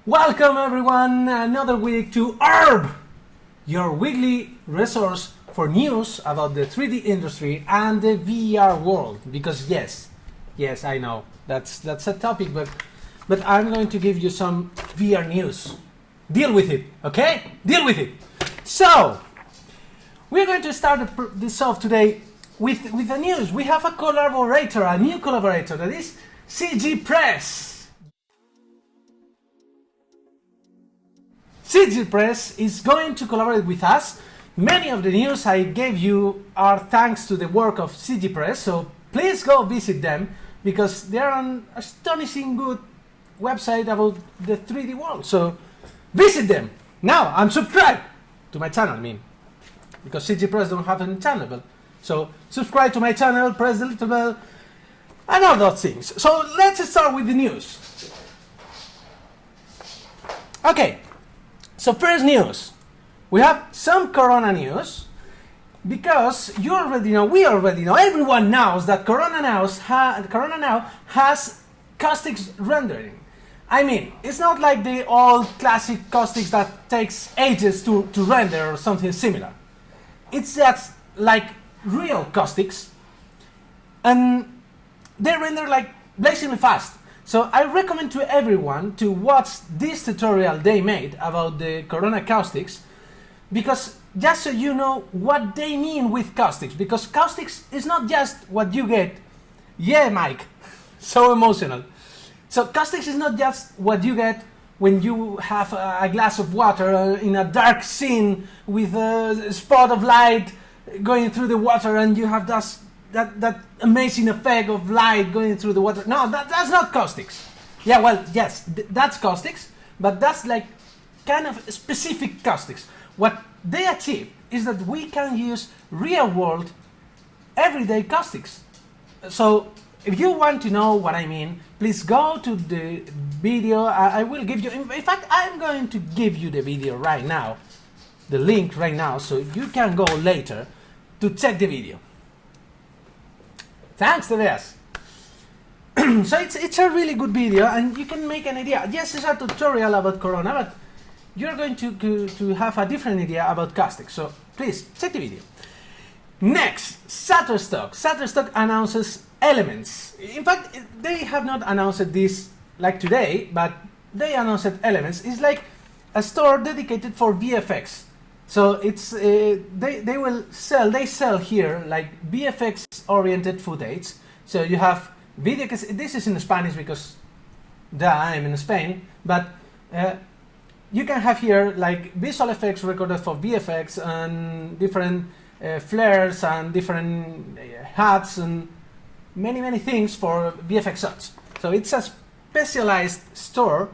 Welcome everyone, another week to O.W.R.B, your weekly resource for news about the 3D industry and the VR world. Because yes, I know that's a topic, but I'm going to give you some VR news. Deal with it, okay? Deal with it. So we're going to start this off today with the news. We have a collaborator, a new collaborator, that is CG Press. CG Press is going to collaborate with us. Many of the news I gave you are thanks to the work of CG Press, so please go visit them because they are an astonishing good website about the 3D world. So visit them now and subscribe to my channel. I mean, because CG Press don't have any channel, but so subscribe to my channel, press the little bell, and all those things. So let's start with the news. Okay. So first news, we have some Corona news, because we already know, everyone knows that Corona now has caustics rendering. I mean, it's not like the old classic caustics that takes ages to render or something similar. It's just like real caustics, and they render like blazingly fast. So I recommend to everyone to watch this tutorial they made about the Corona caustics, because just so you know what they mean with caustics, because caustics is not just what you get. Yeah, Mike, so emotional. So caustics is not just what you get when you have a glass of water in a dark scene with a spot of light going through the water, and you have that amazing effect of light going through the water. No, that's not caustics. Yeah, well, yes, that's caustics, but that's like kind of specific caustics. What they achieve is that we can use real-world, everyday caustics. So if you want to know what I mean, please go to the video. I will give you, in fact, I'm going to give you the video right now, the link right now, so you can go later to check the video. Thanks, Tobias. So it's a really good video, and you can make an idea. Yes, it's a tutorial about Corona, but you're going to have a different idea about caustics. So please check the video. Next, Shutterstock. Shutterstock announces Elements. In fact, they have not announced this like today, but they announced Elements. It's like a store dedicated for VFX. So it's they sell here like VFX oriented footage. So you have video. This is in Spanish because I'm in Spain, but you can have here like visual effects recorded for VFX and different flares and different hats and many things for VFX shots. So it's a specialized store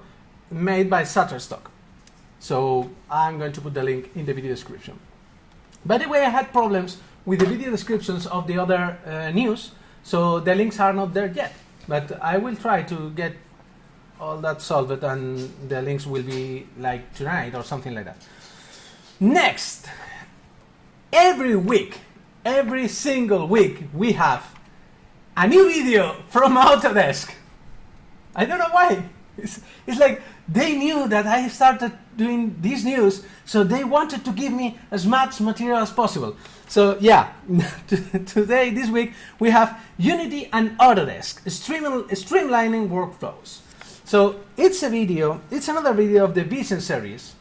made by Shutterstock. So I'm going to put the link in the video description. By the way, I had problems with the video descriptions of the other news, so the links are not there yet. But I will try to get all that solved, and the links will be like tonight or something like that. Next, every single week, we have a new video from Autodesk. I don't know why. It's like they knew that I started doing these news, so they wanted to give me as much material as possible. So yeah, today, this week, we have Unity and Autodesk streamlining workflows. So it's another video of the Vision series,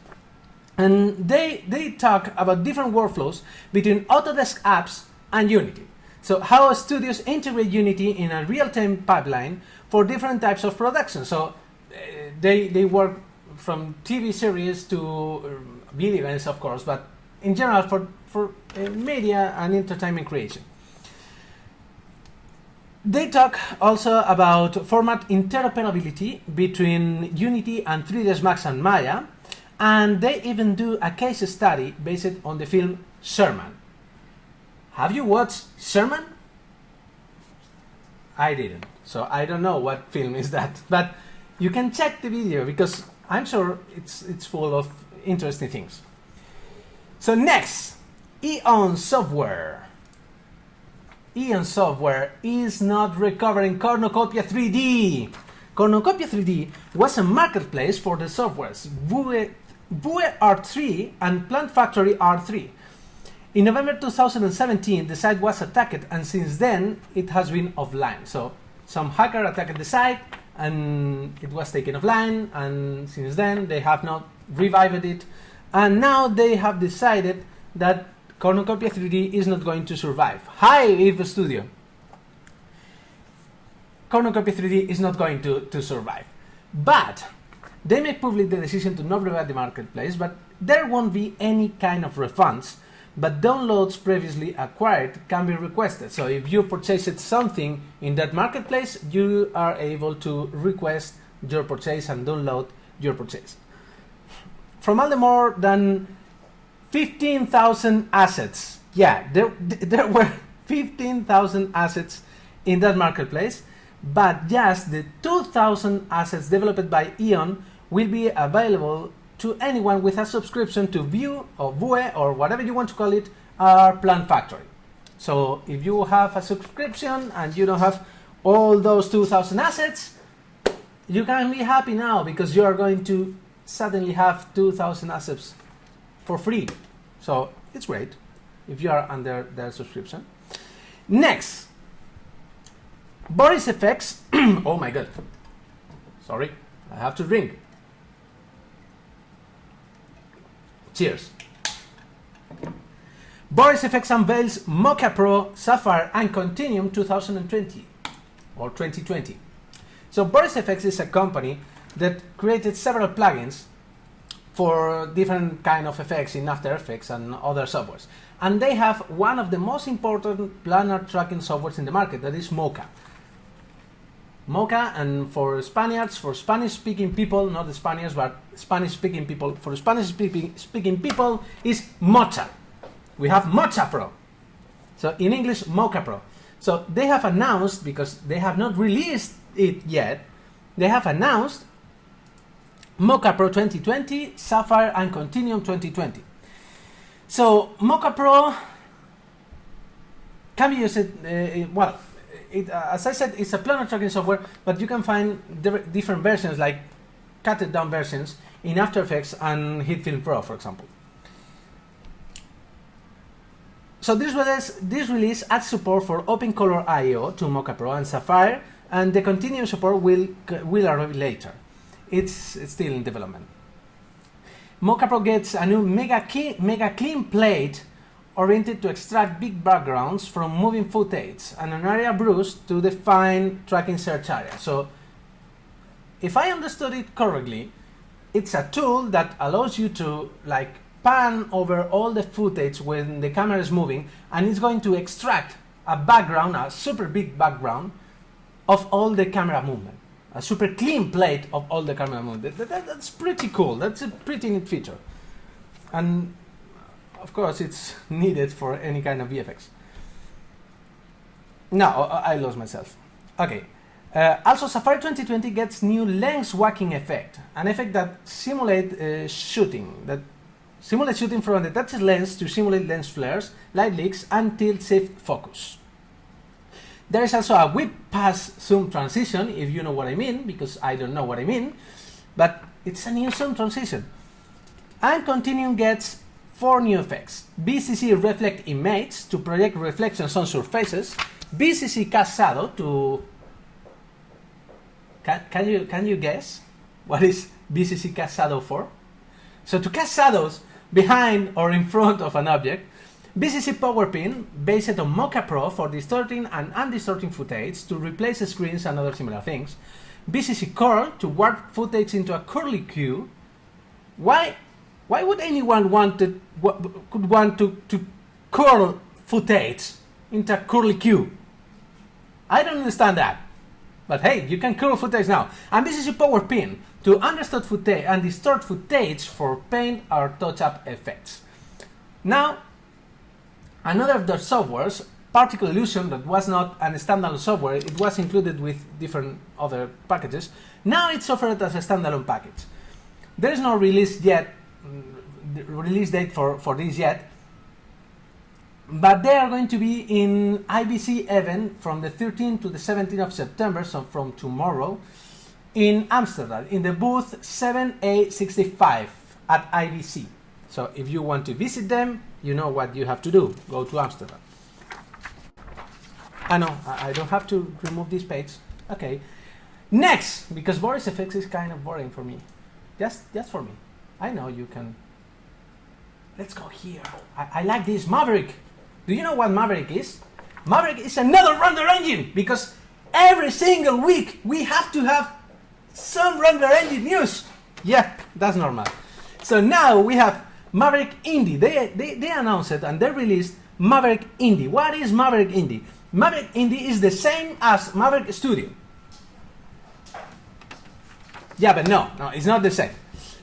and they talk about different workflows between Autodesk apps and Unity. So how studios integrate Unity in a real-time pipeline for different types of production. So they work from TV series to video games, of course, but in general for media and entertainment creation. They talk also about format interoperability between Unity and 3ds Max and Maya, and they even do a case study based on the film Sherman. Have you watched Sherman? I didn't, so I don't know what film is that, but you can check the video because I'm sure it's full of interesting things. So next, Eon Software. Eon Software is not recovering Cornucopia 3D. Cornucopia3D was a marketplace for the softwares O.W.R.B and Plant Factory R3. In November 2017, the site was attacked, and since then it has been offline. So some hacker attacked the site and it was taken offline, and since then they have not revived it, and now they have decided that Cornucopia3D is not going to survive. Hi, Eve Studio. Cornucopia3D is not going to survive. But they made public the decision to not revive the marketplace, but there won't be any kind of refunds, but downloads previously acquired can be requested. So if you purchased something in that marketplace, you are able to request your purchase and download your purchase. From all the more than 15,000 assets, yeah, there were 15,000 assets in that marketplace, but just the 2,000 assets developed by Eon will be available to anyone with a subscription to Vue or Vue or whatever you want to call it, our Plant Factory. So if you have a subscription and you don't have all those 2,000 assets, you can be happy now because you are going to suddenly have 2,000 assets for free. So it's great if you are under their subscription. Next, Boris effects. Oh my god. Sorry, I have to drink. Cheers. Boris Effects unveils Mocha Pro, Sapphire and Continuum 2020 or 2020. So Boris Effects is a company that created several plugins for different kind of effects in After Effects and other softwares. And they have one of the most important planar tracking softwares in the market, that is Mocha. Mocha, and for Spaniards, for Spanish-speaking people, not the Spaniards, but Spanish-speaking people, for Spanish-speaking people is Mocha. We have Mocha Pro. So in English, Mocha Pro. So they have announced, because they have not released it yet, they have announced Mocha Pro 2020, Sapphire and Continuum 2020. So Mocha Pro can be used, as I said, it's a planar tracking software, but you can find different versions, like cut down versions in After Effects and HitFilm Pro, for example. So this release adds support for OpenColor I/O to Mocha Pro and Sapphire, and the continuing support will arrive later. It's still in development. Mocha Pro gets a new mega clean plate oriented to extract big backgrounds from moving footage and an area brush to define tracking search area. So if I understood it correctly, it's a tool that allows you to pan over all the footage when the camera is moving, and it's going to extract a background, a super big background of all the camera movement, a super clean plate of all the camera movement. That's pretty cool. That's a pretty neat feature. And of course, it's needed for any kind of VFX. Now, I lost myself. Okay. Also, Sapphire 2020 gets new lens whacking effect, an effect that simulates shooting. That simulates shooting from a detached lens to simulate lens flares, light leaks, and tilt-shift focus. There is also a whip pass zoom transition, if you know what I mean, because I don't know what I mean, but it's a new zoom transition. And Continuum gets 4 new effects: BCC Reflect Image to project reflections on surfaces, BCC Cast Shadow to... Can you guess what is BCC Cast Shadow for? So to cast shadows behind or in front of an object, BCC Power Pin based on Mocha Pro for distorting and undistorting footage to replace screens and other similar things, BCC Curl to warp footage into a curly Q. Why would anyone want to curl footage into a curly Q? I don't understand that. But hey, you can curl footage now. And BCC Power Pin to undistort footage and distort footage for paint or touch-up effects. Now, another of the softwares, Particle Illusion, that was not a standalone software, it was included with different other packages. Now it's offered as a standalone package. There is no release date for this yet, but they are going to be in IBC event from the 13th to the 17th of September, so from tomorrow. in Amsterdam, in the booth 7A65 at IBC. So if you want to visit them, you know what you have to do. Go to Amsterdam. No, I don't have to remove this page. Okay. Next, because Boris FX is kind of boring for me. Just for me. I know you can. Let's go here. I like this Maverick. Do you know what Maverick is? Maverick is another render engine, because every single week we have to have some render engine news. Yeah, that's normal. So now we have Maverick Indy. They announced it and they released Maverick Indy. What is Maverick Indy? Maverick Indy is the same as Maverick Studio. Yeah, but no, it's not the same.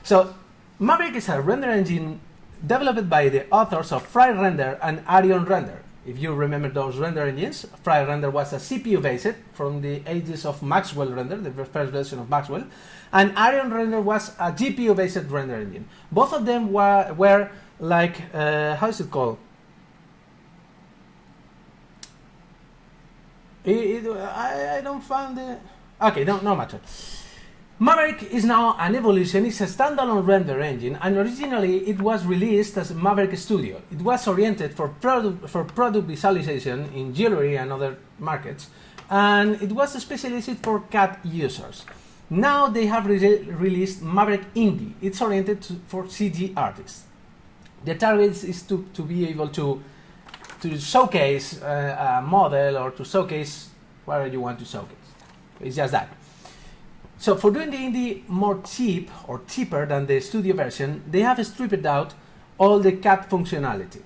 So Maverick is a render engine developed by the authors of Fry Render and Arion Render. If you remember those render engines, Fry Render was a CPU based from the ages of Maxwell Render, the first version of Maxwell, and Arion Render was a GPU based render engine. Both of them were like, how is it called? I don't find the... Okay, no matter. Maverick is now an evolution. It's a standalone render engine, and originally it was released as Maverick Studio. It was oriented for product visualization in jewelry and other markets, and it was specialized for CAD users. Now they have released Maverick Indy. It's oriented for CG artists. The target is to be able to showcase a model or to showcase whatever you want to showcase. It's just that. So for doing the Indy more cheaper than the studio version, they have stripped out all the CAD functionality.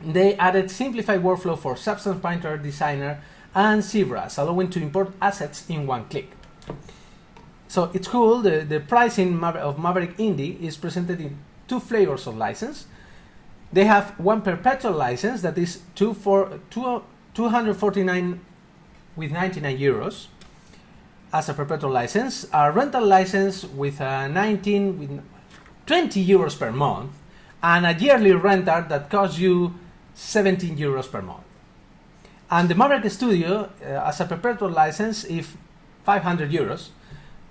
They added simplified workflow for Substance Painter, Designer, and ZBrush, allowing to import assets in one click. So it's cool. The pricing of Maverick Indy is presented in two flavors of license. They have one perpetual license that is 249 with 99 euros. As a perpetual license, a rental license with 20 euros per month, and a yearly rental that costs you 17 euros per month. And the Maverick Studio, as a perpetual license, is 500 euros.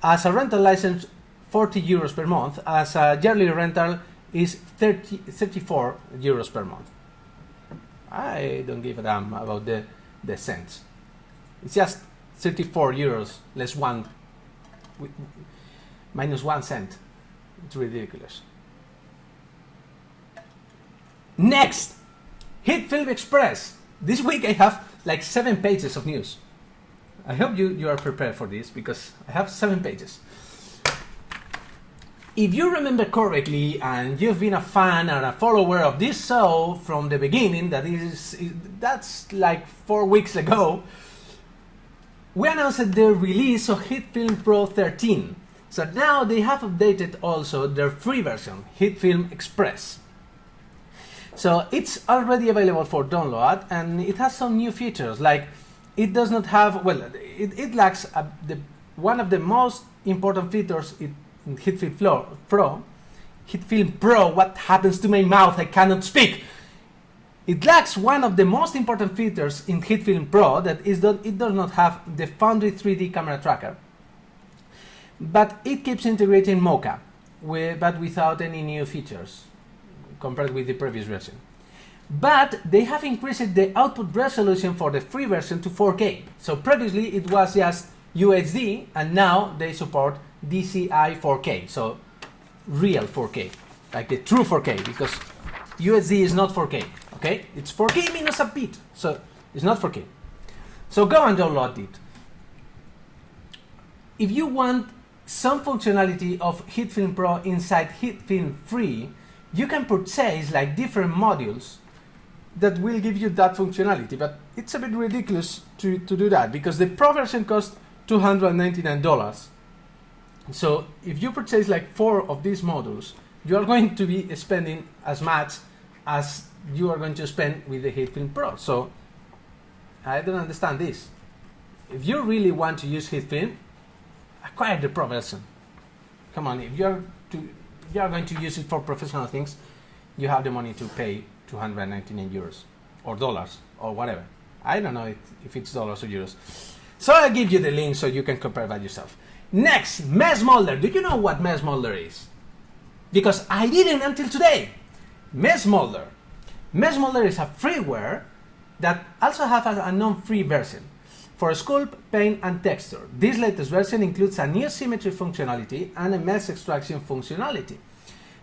As a rental license, 40 euros per month. As a yearly rental is 34 euros per month. I don't give a damn about the cents. It's just 34 euros less minus 1 cent. It's ridiculous. Next, HitFilm Express. This week I have like 7 pages of news. I hope you are prepared for this, because I have 7 pages. If you remember correctly, and you've been a fan and a follower of this show from the beginning, that's like 4 weeks ago, we announced the release of HitFilm Pro 13. So now they have updated also their free version, HitFilm Express. So it's already available for download, and it has some new features, like it does not have, well, it lacks one of the most important features in HitFilm Pro. HitFilm Pro, what happens to my mouth? I cannot speak. It lacks one of the most important features in HitFilm Pro, that is that it does not have the Foundry 3D camera tracker, but it keeps integrating Mocha, but without any new features compared with the previous version. But they have increased the output resolution for the free version to 4K. So previously it was just UHD, and now they support DCI 4K, so real 4K, like the true 4K, because UHD is not 4K. Okay, it's 4K minus a bit, so it's not 4K. So go and download it. If you want some functionality of HitFilm Pro inside HitFilm Free, you can purchase like different modules that will give you that functionality, but it's a bit ridiculous to do that, because the Pro version costs $299. So if you purchase like 4 of these modules, you are going to be spending as much as you are going to spend with the HitFilm Pro. So I don't understand this. If you really want to use HitFilm, acquire the Pro version. Come on, if you are going to use it for professional things, you have the money to pay 299 euros or dollars or whatever. I don't know if it's dollars or euros. So I'll give you the link so you can compare by yourself. Next, Mesh Molder. Do you know what Mesh Molder is? Because I didn't until today. Mesh Molder. Mesh Molder is a freeware that also has a non-free version for sculpt, paint, and texture. This latest version includes a new symmetry functionality and a mesh extraction functionality.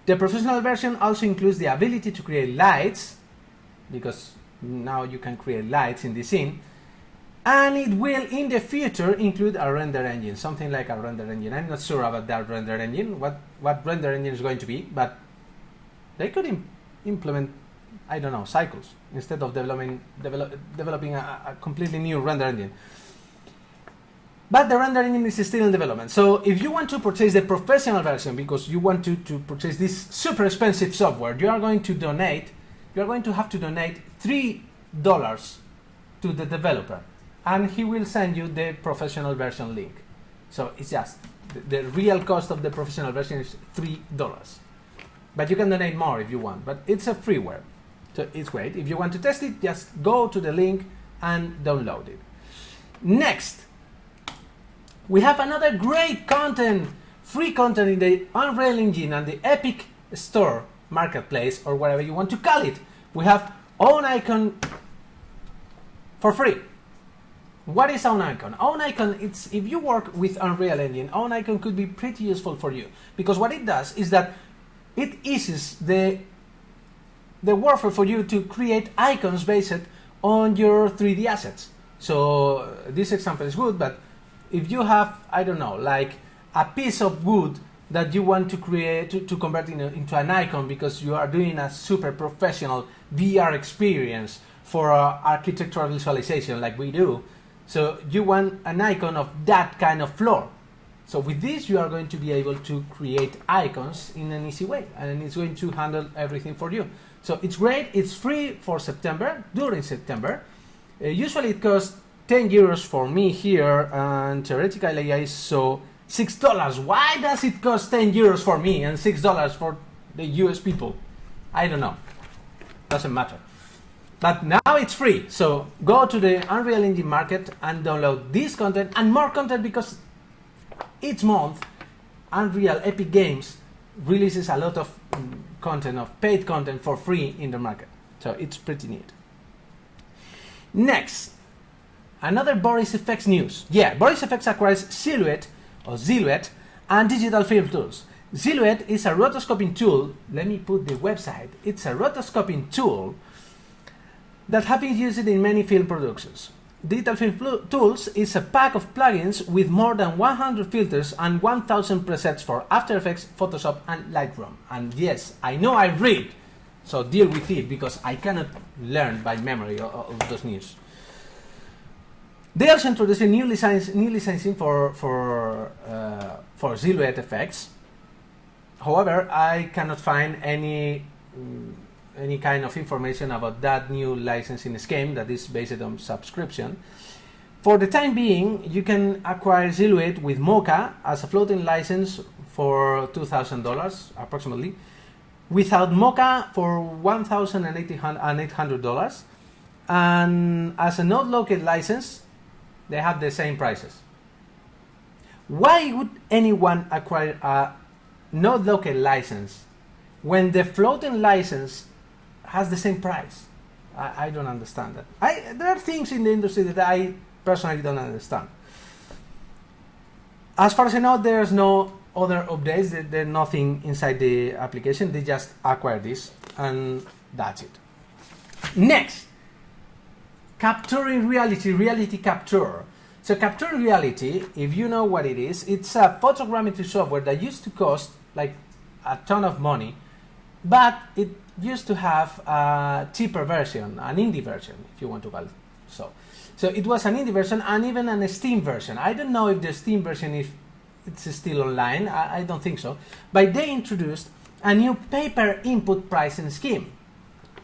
The professional version also includes the ability to create lights, because now you can create lights in the scene, and it will in the future include a render engine, something like a render engine. I'm not sure about that render engine, what render engine is going to be, but they could implement, I don't know, cycles instead of developing a completely new render engine. But the render engine is still in development. So if you want to purchase the professional version because you want to purchase this super expensive software, you are going to have to donate $3 to the developer, and he will send you the professional version link. So it's just the real cost of the professional version is $3. But you can donate more if you want, but it's a freeware. So it's great. If you want to test it, just go to the link and download it. Next, we have another great content, free content in the Unreal Engine and the Epic Store marketplace, or whatever you want to call it. We have Own Icon for free. What is Own Icon? Own Icon, it's if you work with Unreal Engine, Own Icon could be pretty useful for you, because what it does is that it eases the workflow for you to create icons based on your 3D assets. So this example is good, but if you have, I don't know, like a piece of wood that you want to create, to convert into an icon because you are doing a super professional VR experience for architectural visualization like we do, so you want an icon of that kind of floor. So with this, you are going to be able to create icons in an easy way, and it's going to handle everything for you. So it's great. It's free for September, during September. Usually it costs 10 euros for me here, and theoretically I saw $6. Why does it cost 10 euros for me and $6 for the US people? I don't know. Doesn't matter. But now it's free. So go to the Unreal Engine market and download this content and more content, because each month Unreal Epic Games releases a lot of content, of paid content for free in the market. So it's pretty neat. Next, another Boris FX news. Yeah, Boris FX acquires Silhouette and digital film tools. Silhouette is a rotoscoping tool. Let me put the website. It's a rotoscoping tool that have been used in many film productions. Digital Film Tools is a pack of plugins with more than 100 filters and 1000 presets for After Effects, Photoshop, and Lightroom. And yes, I know I read, so deal with it, because I cannot learn by memory of those news. They also introduced a new licensing for Silhouette effects. However, I cannot find any kind of information about that new licensing scheme that is based on subscription. For the time being, you can acquire Silhouette with Mocha as a floating license for $2,000 approximately, without Mocha for $1,800, and as a node locate license, they have the same prices. Why would anyone acquire a node locate license when the floating license has the same price? I don't understand that. There are things in the industry that I personally don't understand. As far as I know, there's no other updates. There's nothing inside the application. They just acquire this, and that's it. Next, capturing reality capture. So capturing reality, if you know what it is, it's a photogrammetry software that used to cost like a ton of money, but it used to have a cheaper version, an indie version, if you want to call it so. So it was an indie version and even a Steam version. I don't know if the Steam version, if it's still online, I don't think so. But they introduced a new pay-per input pricing scheme.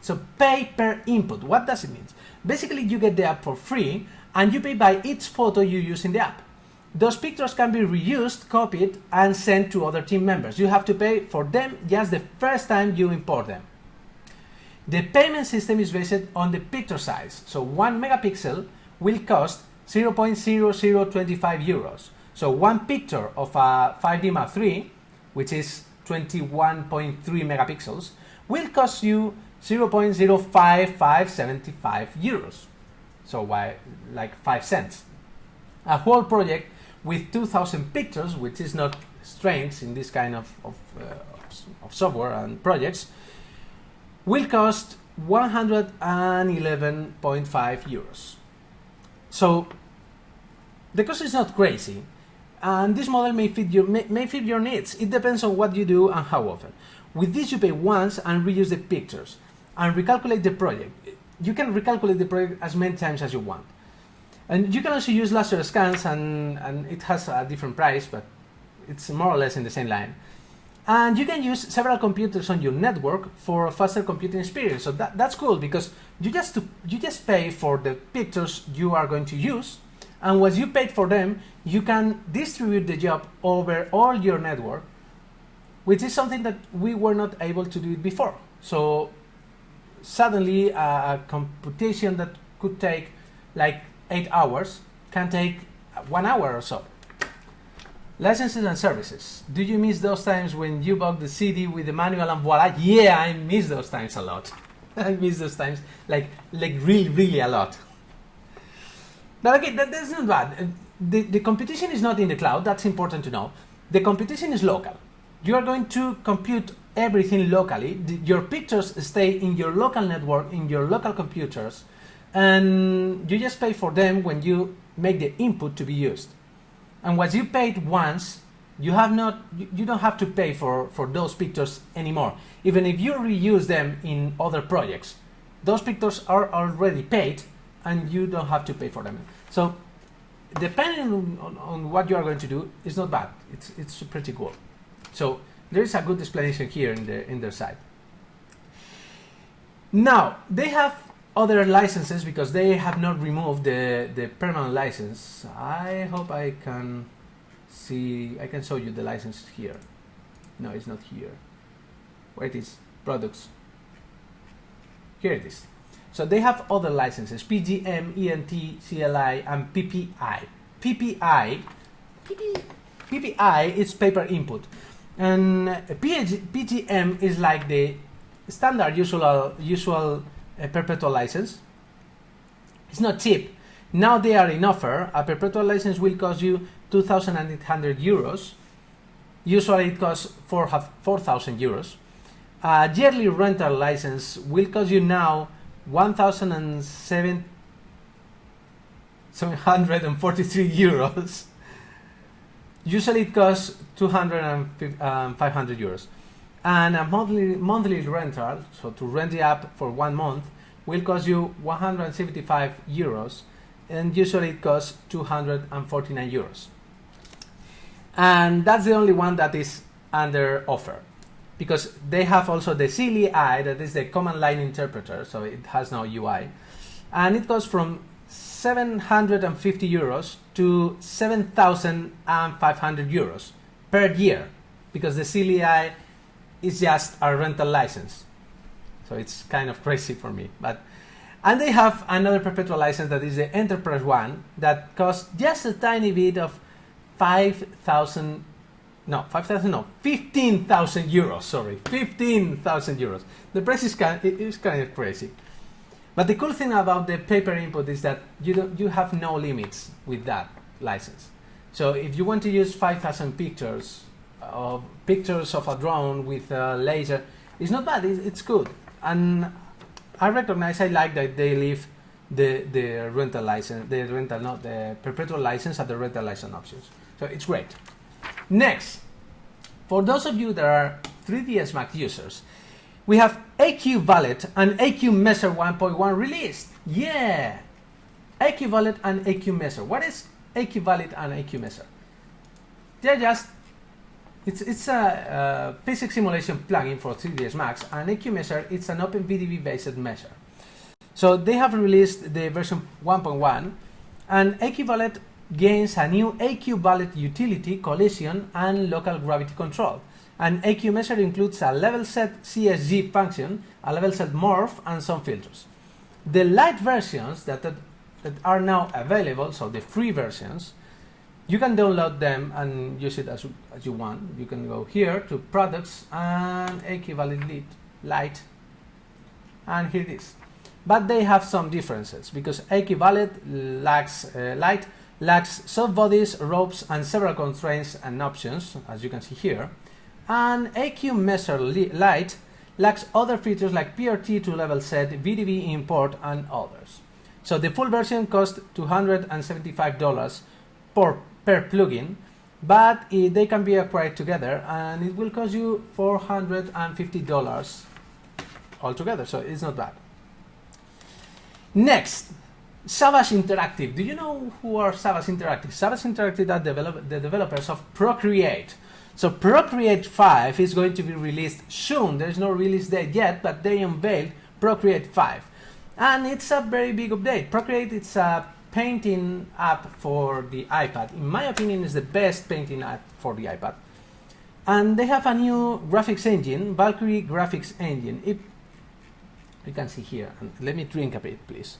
So pay-per input, what does it mean? Basically, you get the app for free, and you pay by each photo you use in the app. Those pictures can be reused, copied, and sent to other team members. You have to pay for them just the first time you import them. The payment system is based on the picture size. So 1 megapixel will cost 0.0025 euros. So one picture of a 5D Mark III, which is 21.3 megapixels, will cost you 0.05575 euros. So like 5 cents. A whole project with 2,000 pictures, which is not strange in this kind of software and projects, will cost 111.5 euros. So the cost is not crazy, and this model may fit your needs. It depends on what you do and how often. With this, you pay once and reuse the pictures and recalculate the project. You can recalculate the project as many times as you want. And you can also use laser scans, and it has a different price, but it's more or less in the same line. And you can use several computers on your network for a faster computing experience. So that's cool, because you just pay for the pictures you are going to use, and once you paid for them, you can distribute the job over all your network, which is something that we were not able to do before. So suddenly a computation that could take like 8 hours can take 1 hour or so. Licenses and services. Do you miss those times when you bought the CD with the manual and voila? Yeah, I miss those times a lot. I miss those times like really a lot. But okay, that's not bad. The computation is not in the cloud, that's important to know. The computation is local. You are going to compute everything locally. Your pictures stay in your local network, in your local computers, and you just pay for them when you make the input to be used. And once you paid once, you don't have to pay for those pictures anymore. Even if you reuse them in other projects, those pictures are already paid and you don't have to pay for them. So depending on what you are going to do, it's not bad. It's pretty cool. So there is a good explanation here in their site. Now they have other licenses because they have not removed the permanent license. I hope I can show you the license here. No, it's not here. Where it is? Products. Here it is. So they have other licenses: PGM, ENT, CLI, and PPI. PPI is paper input, and PGM is like the standard usual perpetual license. It's not cheap. Now they are in offer. A perpetual license will cost you 2,800 euros. Usually it costs 4,000 euros. A yearly rental license will cost you now 1,743 euros. Usually it costs 200 and 500 euros. And a monthly rental, so to rent the app for 1 month, will cost you 175 euros, and usually it costs 249 euros. And that's the only one that is under offer, because they have also the CLI, that is the command line interpreter, so it has no UI, and it goes from 750 euros to 7,500 euros per year, because the CLI is just a rental license. So it's kind of crazy for me. And they have another perpetual license that is the enterprise one that costs just a tiny bit of 15,000 euros, sorry, 15,000 euros. The price is kind of crazy. But the cool thing about the paper input is that you have no limits with that license. So if you want to use 5,000 pictures of a drone with a laser, it's not bad, it's good. And I like that they leave the rental license, the perpetual license at the rental license options. So it's great. Next, for those of you that are 3ds Max users, we have AQ Valet and AQ Measure 1.1 released. Yeah! AQ Valet and AQ Measure. What is AQ Valet and AQ Measure? They're just It's a physics simulation plugin for 3ds Max, and AQ Measure, it's an OpenVDB based measure. So they have released the version 1.1, and AQ Valet gains a new AQ Valet utility, collision, and local gravity control. And AQ Measure includes a level set CSG function, a level set morph, and some filters. The light versions that are now available, so the free versions, You can download them and use it as you want. You can go here to products and equivalent light, and here it is. But they have some differences because equivalent light lacks soft bodies, ropes, and several constraints and options, as you can see here. And AQ Measure Light lacks other features like PRT to level set, VDV import, and others. So the full version costs $275 per plugin, but they can be acquired together, and it will cost you $450 altogether, so it's not bad. Next, Savage Interactive. Do you know who are Savage Interactive? Savage Interactive are the developers of Procreate. So Procreate 5 is going to be released soon. There's no release date yet, but they unveiled Procreate 5. And it's a very big update. Procreate is a painting app for the iPad. In my opinion, it's the best painting app for the iPad. And they have a new graphics engine, Valkyrie graphics engine. You can see here. And let me drink a bit, please.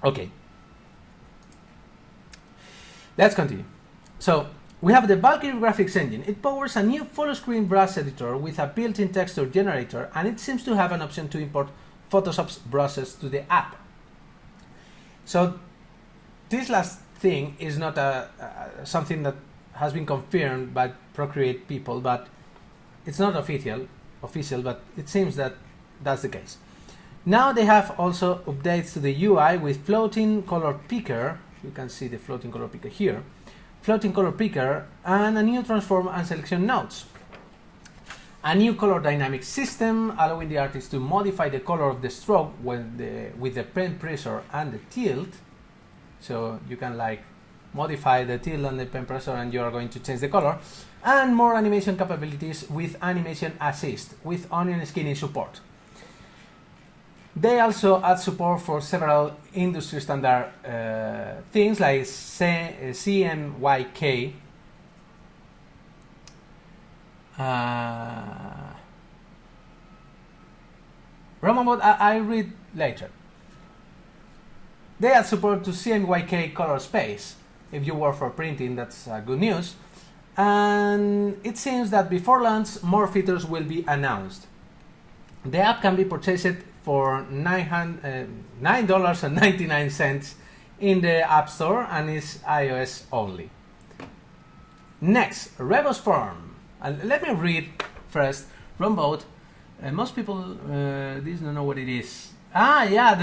Okay. Let's continue. So we have the Valkyrie graphics engine. It powers a new full-screen brush editor with a built-in texture generator, and it seems to have an option to import Photoshop's brushes to the app. So this last thing is not something that has been confirmed by Procreate people, but it's not official, but it seems that that's the case. Now they have also updates to the UI with floating color picker. You can see the floating color picker here. Floating color picker and a new transform and selection nodes. A new color dynamic system allowing the artist to modify the color of the stroke with the pen pressure and the tilt. So you can like modify the tilt and the pen pressure and you are going to change the color. And more animation capabilities with animation assist with onion skinning support. They also add support for several industry standard things like CMYK, Roman mode I read later. They add support to CMYK color space. If you work for printing, that's good news. And it seems that before launch, more features will be announced. The app can be purchased for $9.99 in the App Store and is iOS only. Next, Rebus Form. Let me read first. Rumboat. Most people don't know what it is. Ah, yeah,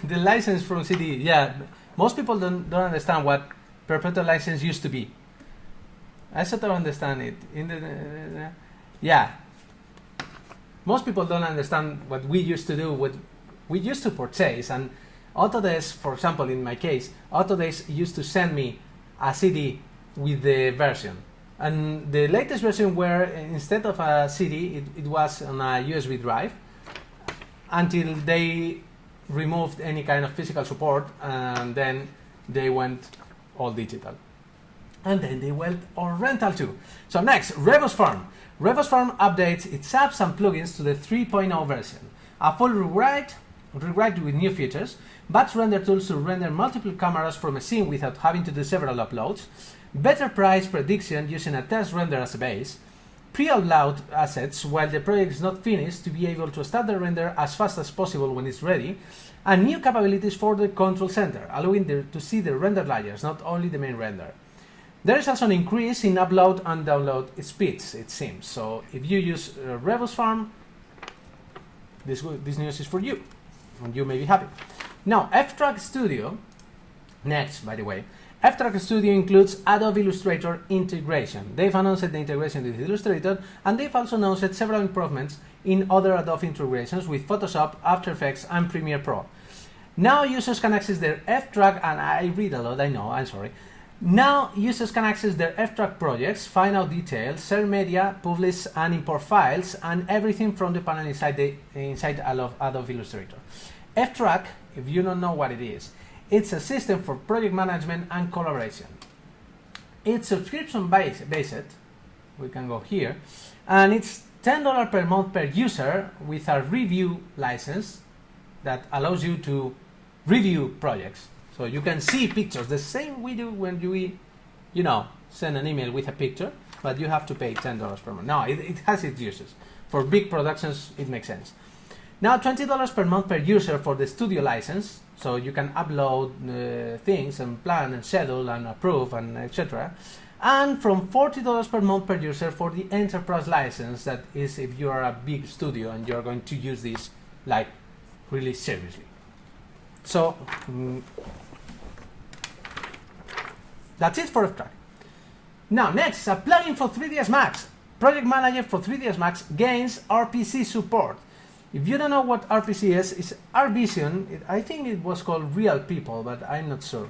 the license from CD. Yeah, most people don't understand what perpetual license used to be. I sort of understand it. Yeah. Most people don't understand what we used to do, what we used to purchase. And Autodesk, for example, in my case, Autodesk used to send me a CD with the version. And the latest version where instead of a CD, it was on a USB drive until they removed any kind of physical support, and then they went all digital. And then they went on rental too. So next, Rebus Form. Rebus Form updates its apps and plugins to the 3.0 version. A full rewrite with new features, batch render tools to render multiple cameras from a scene without having to do several uploads, better price prediction using a test render as a base, pre-upload assets while the project is not finished to be able to start the render as fast as possible when it's ready, and new capabilities for the control center, allowing to see the render layers, not only the main render. There is also an increase in upload and download speeds, it seems. So if you use Rebus Form, this news is for you, and you may be happy. Now, F-Track Studio, next, by the way, F-Track Studio includes Adobe Illustrator integration. They've announced the integration with Illustrator, and they've also announced several improvements in other Adobe integrations with Photoshop, After Effects, and Premiere Pro. Now users can access their F-Track, and I read a lot, I know, I'm sorry. Now users can access their F-Track projects, find out details, share media, publish and import files, and everything from the panel inside Adobe Illustrator. F-Track, if you don't know what it is, it's a system for project management and collaboration. It's subscription based, we can go here, and it's $10 per month per user with a review license that allows you to review projects. So you can see pictures, the same we do when we, send an email with a picture, but you have to pay $10 per month. No, it has its uses. For big productions, it makes sense. Now, $20 per month per user for the studio license, so you can upload things and plan and schedule and approve and etc. And from $40 per month per user for the enterprise license, that is if you are a big studio and you're going to use this like really seriously. So that's it for F-Track. Now next, a plugin for 3ds Max. Project Manager for 3ds Max gains RPC support. If you don't know what RPC is, it's R-Vision. I think it was called Real People, but I'm not sure.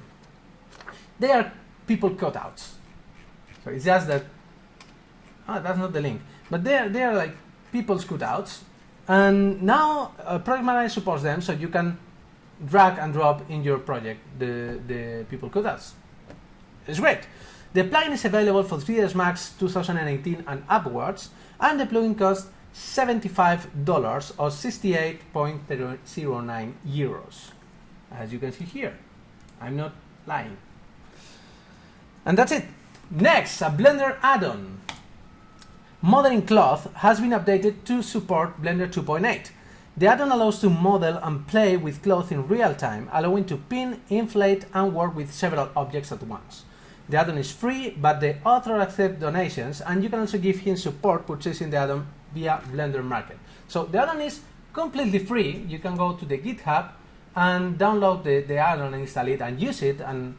They are people cutouts. So it's just that, that's not the link. But they are like people's cutouts. And now Project Manager supports them, so you can drag and drop in your project the people cutouts. It's great. The plugin is available for 3ds Max 2018 and upwards, and the plugin costs $75 or 68.09 euros. As you can see here. I'm not lying. And that's it. Next, a Blender add-on. Modeling Cloth has been updated to support Blender 2.8. The add-on allows to model and play with cloth in real time, allowing to pin, inflate, and work with several objects at once. The add-on is free, but the author accepts donations, and you can also give him support purchasing the add-on via Blender Market. So the add-on is completely free. You can go to the GitHub and download the add-on and install it and use it, and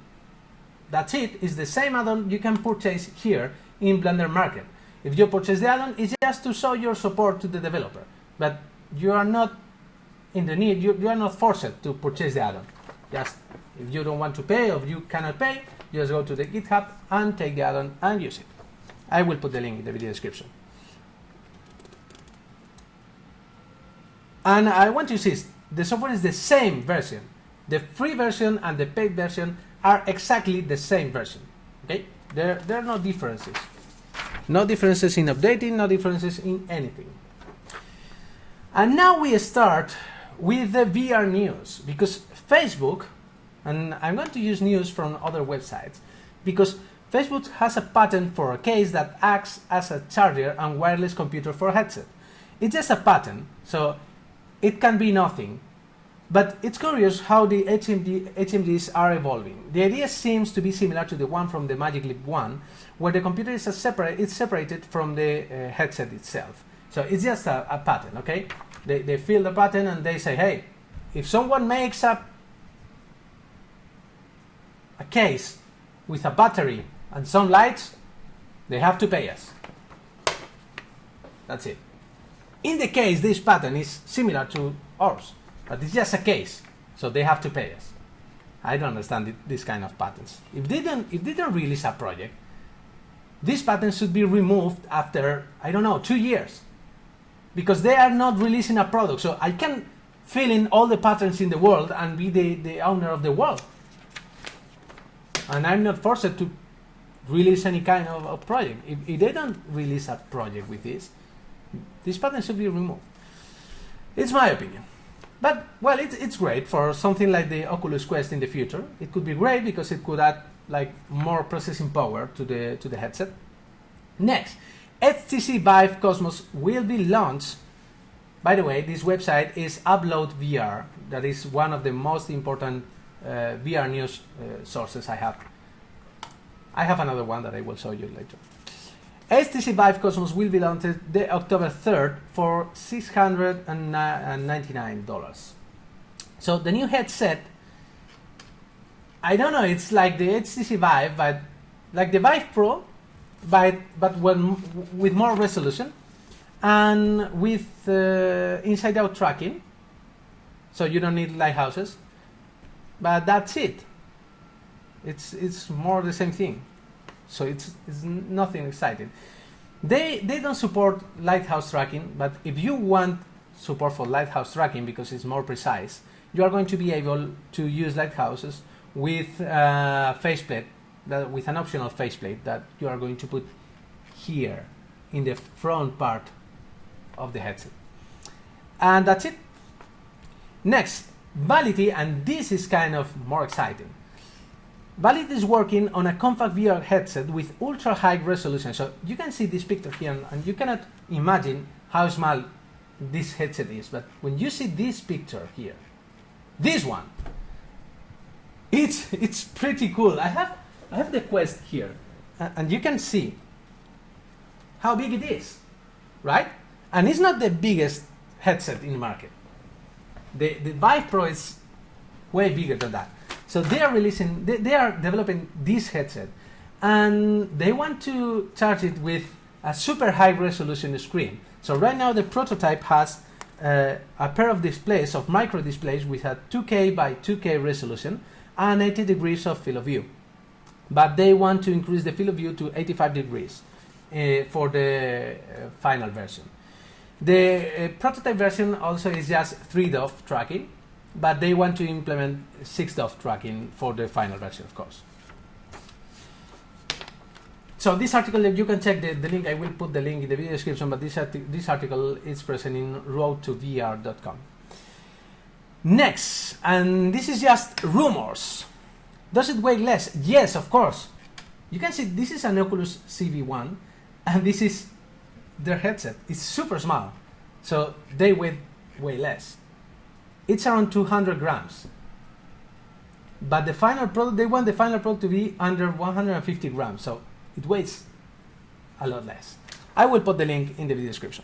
that's it. It's the same add-on you can purchase here in Blender Market. If you purchase the add-on, it's just to show your support to the developer, but you are not in the need, you are not forced to purchase the add-on. Just if you don't want to pay or you cannot pay, just go to the GitHub and take the add-on and use it. I will put the link in the video description. And I want to insist, the software is the same version. The free version and the paid version are exactly the same version. Okay? There are no differences. No differences in updating, no differences in anything. And now we start with the VR news, because Facebook, and I'm going to use news from other websites, because Facebook has a patent for a case that acts as a charger and wireless computer for a headset. It's just a patent, so it can be nothing. But it's curious how the HMDs are evolving. The idea seems to be similar to the one from the Magic Leap 1, where the computer is separated from the headset itself. So it's just a pattern, okay? They fill the pattern and they say, hey, if someone makes a case with a battery and some lights, they have to pay us. That's it. In the case, this pattern is similar to ours, but it's just a case, so they have to pay us. I don't understand this kind of patents. If they don't release a project, this patent should be removed after, I don't know, 2 years. Because they are not releasing a product. So I can fill in all the patents in the world and be the owner of the world. And I'm not forced to release any kind of project. If they don't release a project with this patent should be removed. It's my opinion. But, well, it's great for something like the Oculus Quest in the future. It could be great because it could add like more processing power to the headset. Next, HTC Vive Cosmos will be launched. By the way, this website is Upload VR. That is one of the most important VR news sources I have. I have another one that I will show you later. HTC Vive Cosmos will be launched the October 3rd for $699. So the new headset, I don't know, it's like the HTC Vive, but like the Vive Pro, but with more resolution and with inside-out tracking, so you don't need lighthouses. But that's it. It's more the same thing. So it's nothing exciting. They don't support lighthouse tracking, but if you want support for lighthouse tracking because it's more precise, you are going to be able to use lighthouses with faceplate, with an optional faceplate that you are going to put here in the front part of the headset. And that's it. Next, Vality, and this is kind of more exciting. Vality is working on a compact VR headset with ultra high resolution. So you can see this picture here, and you cannot imagine how small this headset is. But when you see this picture here, this one, it's pretty cool. I have the Quest here, and you can see how big it is, right? And it's not the biggest headset in the market. The Vive Pro is way bigger than that. So they are developing this headset, and they want to charge it with a super high resolution screen. So right now the prototype has a pair of displays, of micro displays, with a 2K by 2K resolution and 80 degrees of field of view. But they want to increase the field of view to 85 degrees for the final version. The prototype version also is just 3 DOF tracking, but they want to implement 6 DOF tracking for the final version, of course. So this article, you can check the link. I will put the link in the video description, but this article is present in roadtovr.com. Next, and this is just rumors. Does it weigh less? Yes, of course. You can see this is an Oculus CV1, and this is their headset. It's super small, so they weigh way less. It's around 200 grams. But the final product, they want the final product to be under 150 grams, so it weighs a lot less. I will put the link in the video description.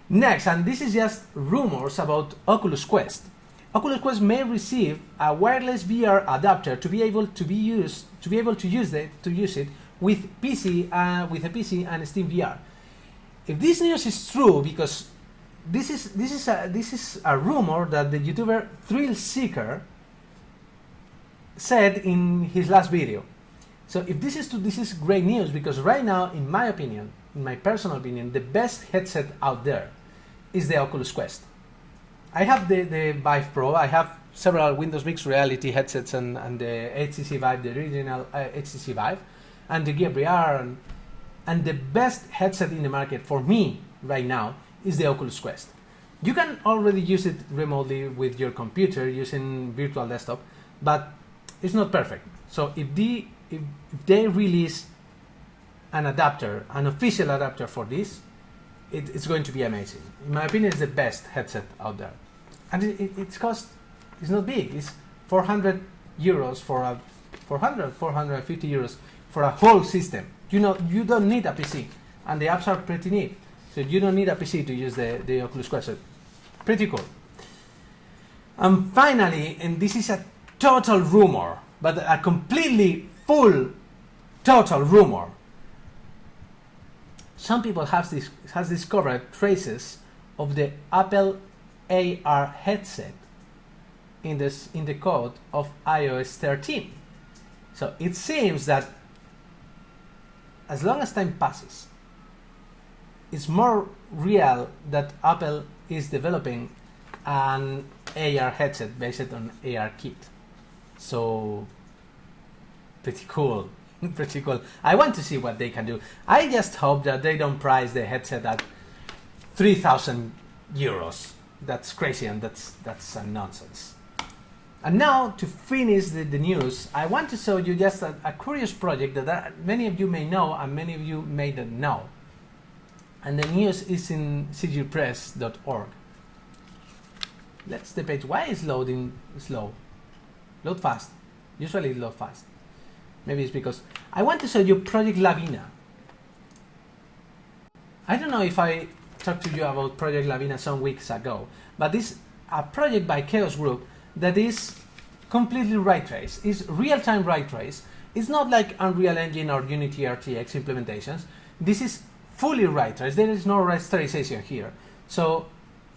Next, and this is just rumors about Oculus Quest. Oculus Quest may receive a wireless VR adapter to be able to use it with a PC and Steam VR. If this news is true, because this is a rumor that the YouTuber Thrill Seeker said in his last video. So if this is true, this is great news, because right now, in my opinion, in my personal opinion, the best headset out there is the Oculus Quest. I have the Vive Pro, I have several Windows Mixed Reality headsets and the HTC Vive, the original HTC Vive, and the Gear VR, and the best headset in the market for me right now is the Oculus Quest. You can already use it remotely with your computer using virtual desktop, but it's not perfect. So if they release an adapter, an official adapter for this, it's going to be amazing. In my opinion, it's the best headset out there. And its cost is not big. It's 400 euros for a 450 euros for a whole system. You know, you don't need a PC, and the apps are pretty neat. So you don't need a PC to use the Oculus Quest. So pretty cool. And finally, and this is a total rumor, but a completely full total rumor. Some people has discovered traces of the Apple AR headset in the code of iOS 13. So it seems that as long as time passes, it's more real that Apple is developing an AR headset based on ARKit. So pretty cool. Pretty cool. I want to see what they can do. I just hope that they don't price the headset at 3,000 euros. That's crazy, and that's a nonsense. And now, to finish the news, I want to show you just a curious project that many of you may know and many of you may not know. And the news is in cgpress.org. That's the page. Why is loading slow? Load fast. Usually it load fast. Maybe it's because I want to show you Project Lavina. I don't know if I talked to you about Project Lavina some weeks ago, but this is a project by Chaos Group that is completely ray trace. It's real-time ray trace. It's not like Unreal Engine or Unity RTX implementations. This is fully ray trace. There is no rasterization here. So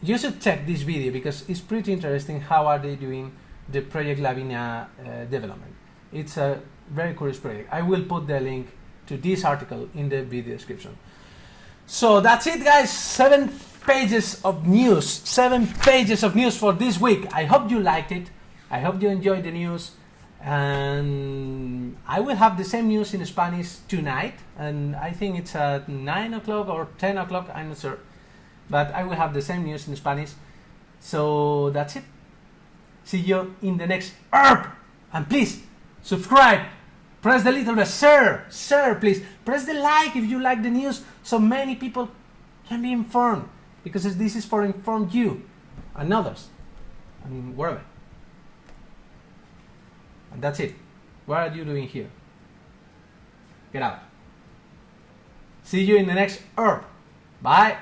you should check this video because it's pretty interesting how are they doing the Project Lavina development. It's a very curious project. I will put the link to this article in the video description. So that's it, guys. 7 pages of news. 7 pages of news for this week. I hope you liked it. I hope you enjoyed the news. And I will have the same news in Spanish tonight. And I think it's at 9 o'clock or 10 o'clock. I'm not sure. But I will have the same news in Spanish. So that's it. See you in the next R.I.P. And please, subscribe. Press the little bell. Share, please. Press the like if you like the news so many people can be informed. Because this is for inform you and others. And wherever. And that's it. What are you doing here? Get out. See you in the next R.I.P. Bye.